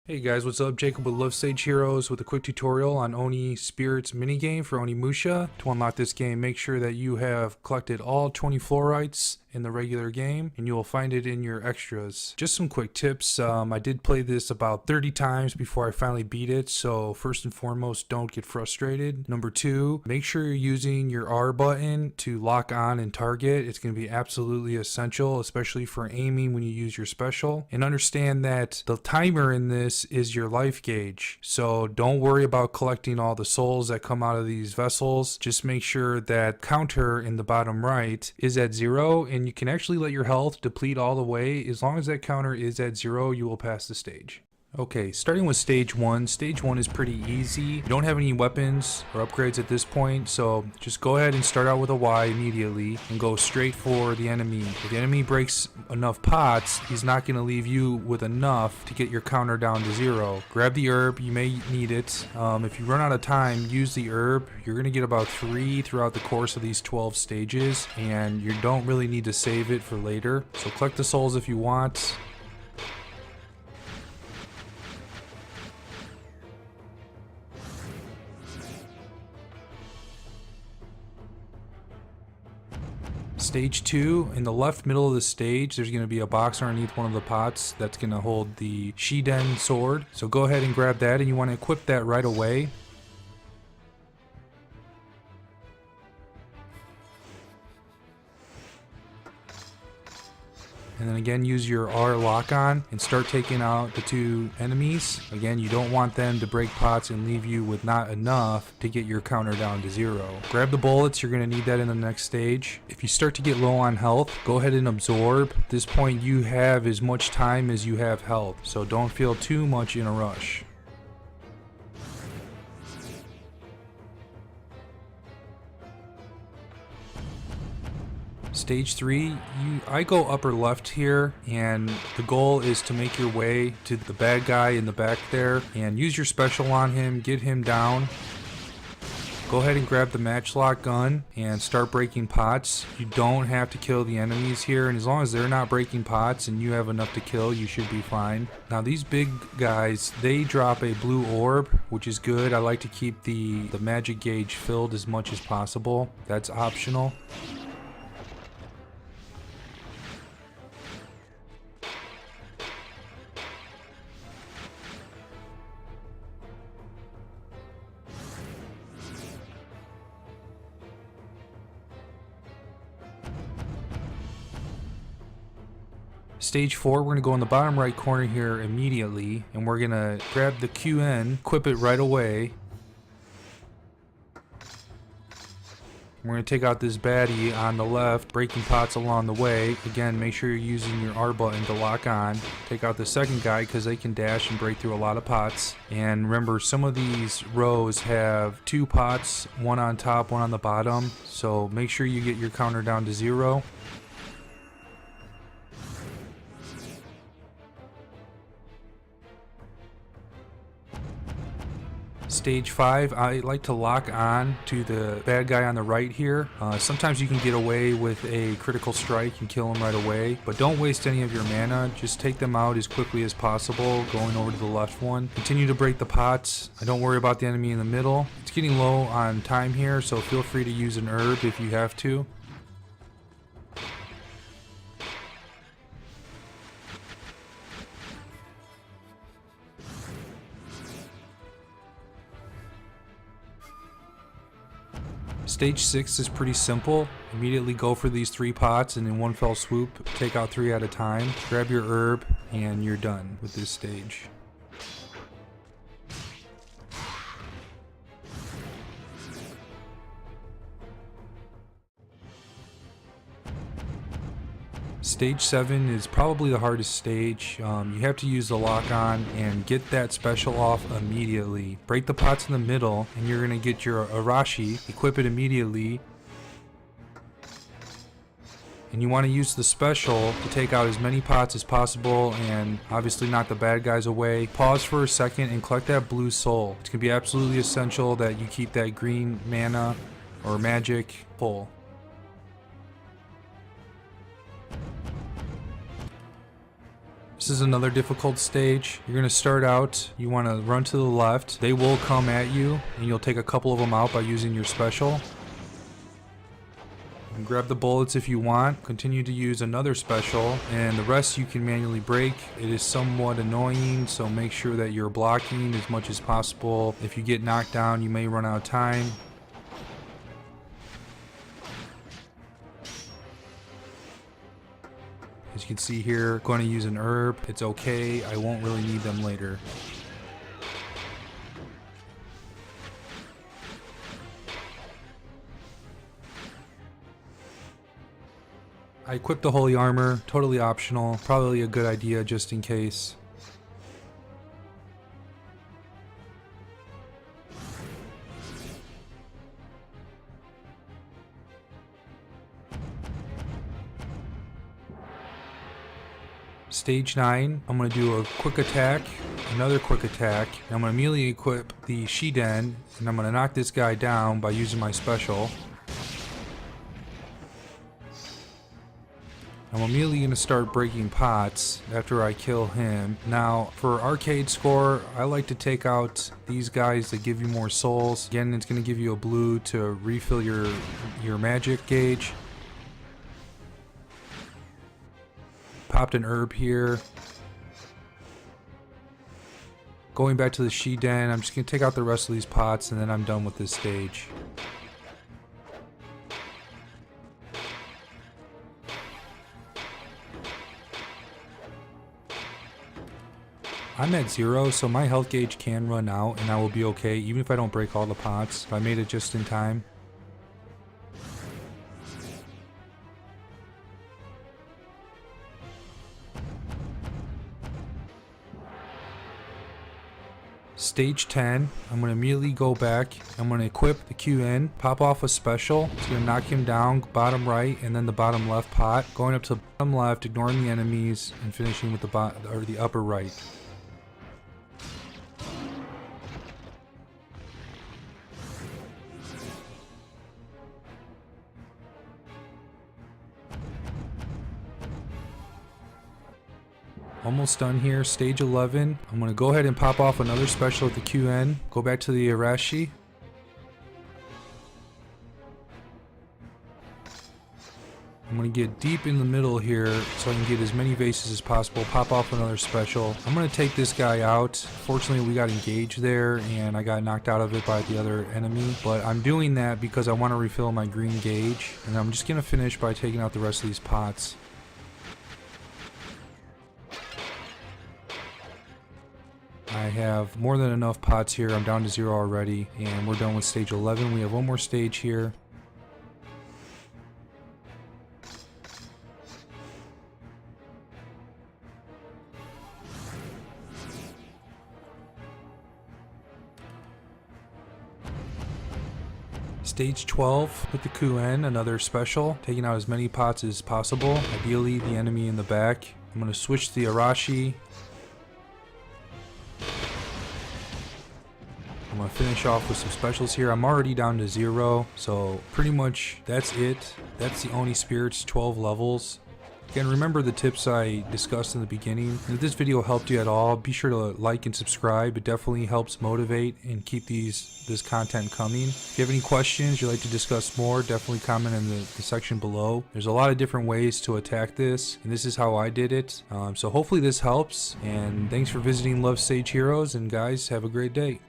Hey guys, what's up? Jacob with Love Stage Heroes with a quick tutorial on Oni Spirits Mini-game for Onimusha. To unlock this game, make sure that you have collected all 20 fluorites in the regular game, and you will find it in your extras. Just some quick tips. I did play this about 30 times before I finally beat it, so first and foremost, don't get frustrated. Number two, make sure you're using your R button to lock on and target. It's going to be absolutely essential, especially for aiming when you use your special. And understand that the timer in this is your life gauge, so don't worry about collecting all the souls that come out of these vessels. Just make sure that counter in the bottom right is at 0, and you can actually let your health deplete all the way. As long as that counter is at 0, you will pass the stage. Okay, starting with stage 1. Stage 1 is pretty easy. You don't have any weapons or upgrades at this point, so just go ahead and start out with a Y immediately and go straight for the enemy. If the enemy breaks enough pots, he's not going to leave you with enough to get your counter down to 0. Grab the herb, you may need it. If you run out of time, use the herb. You're going to get about 3 throughout the course of these 12 stages, and you don't really need to save it for later. So collect the souls if you want. Stage 2, in the left middle of the stage, there's going to be a box underneath one of the pots that's going to hold the Shiden sword. So go ahead and grab that, and you want to equip that right away. And then again, use your R lock on and start taking out the 2 enemies. Again, you don't want them to break pots and leave you with not enough to get your counter down to 0. Grab the bullets, you're going to need that in the next stage. If you start to get low on health, go ahead and absorb. At this point, you have as much time as you have health, so don't feel too much in a rush. Stage 3, I go upper left here, and the goal is to make your way to the bad guy in the back there and use your special on him, get him down. Go ahead and grab the matchlock gun and start breaking pots. You don't have to kill the enemies here, and as long as they're not breaking pots and you have enough to kill, you should be fine. Now these big guys, they drop a blue orb, which is good. I like to keep the magic gauge filled as much as possible. That's optional. Stage 4, we're going to go in the bottom right corner here immediately, and we're going to grab the QN, equip it right away. We're going to take out this baddie on the left, breaking pots along the way. Again, make sure you're using your R button to lock on. Take out the second guy because they can dash and break through a lot of pots. And remember, some of these rows have 2 pots, one on top, one on the bottom. So make sure you get your counter down to 0. Stage 5, I like to lock on to the bad guy on the right here. Sometimes you can get away with a critical strike and kill him right away, but don't waste any of your mana. Just take them out as quickly as possible, going over to the left one. Continue to break the pots. Don't worry about the enemy in the middle. It's getting low on time here, so feel free to use an herb if you have to. Stage 6 is pretty simple. Immediately go for these 3 pots and in one fell swoop take out 3 at a time. Grab your herb and you're done with this stage. Stage 7 is probably the hardest stage. You have to use the lock on and get that special off immediately. Break the pots in the middle and you're going to get your Arashi, equip it immediately. And you want to use the special to take out as many pots as possible and obviously knock the bad guys away. Pause for a second and collect that blue soul. It's going to be absolutely essential that you keep that green mana or magic full. This is another difficult stage. You're going to start out, you want to run to the left. They will come at you, and you'll take a couple of them out by using your special. And grab the bullets if you want. Continue to use another special, and the rest you can manually break. It is somewhat annoying, so make sure that you're blocking as much as possible. If you get knocked down, you may run out of time. As you can see here, I'm going to use an herb. It's okay, I won't really need them later. I equipped the holy armor, totally optional, probably a good idea just in case. Stage 9, I'm going to do a quick attack, another quick attack, and I'm going to immediately equip the Shiden, and I'm going to knock this guy down by using my special. I'm immediately going to start breaking pots after I kill him. Now, for arcade score, I like to take out these guys that give you more souls. Again, it's going to give you a blue to refill your magic gauge. Popped an herb here. Going back to the Shiden, I'm just going to take out the rest of these pots and then I'm done with this stage. I'm at 0, so my health gauge can run out and I will be okay, even if I don't break all the pots. If I made it just in time. Stage 10, I'm going to immediately go back. I'm going to equip the QN, pop off a special. It's going to knock him down, bottom right, and then the bottom left pot. Going up to the bottom left, ignoring the enemies, and finishing with the upper right. Almost done here. Stage 11. I'm going to go ahead and pop off another special at the QN. Go back to the Arashi. I'm going to get deep in the middle here so I can get as many vases as possible. Pop off another special. I'm going to take this guy out. Fortunately, we got engaged there and I got knocked out of it by the other enemy. But I'm doing that because I want to refill my green gauge. And I'm just going to finish by taking out the rest of these pots. I have more than enough pots here. I'm down to 0 already, and we're done with stage 11. We have one more stage here. Stage 12 with the Kuen, another special, taking out as many pots as possible, ideally the enemy in the back. I'm going to switch to the Arashi. I'm going to finish off with some specials here. I'm already down to 0, so pretty much that's it. That's the Oni Spirits 12 levels. Again, remember the tips I discussed in the beginning. And if this video helped you at all, be sure to like and subscribe. It definitely helps motivate and keep this content coming. If you have any questions you'd like to discuss more, definitely comment in the section below. There's a lot of different ways to attack this, and this is how I did it. So hopefully this helps, and thanks for visiting Love Sage Heroes, and guys, have a great day.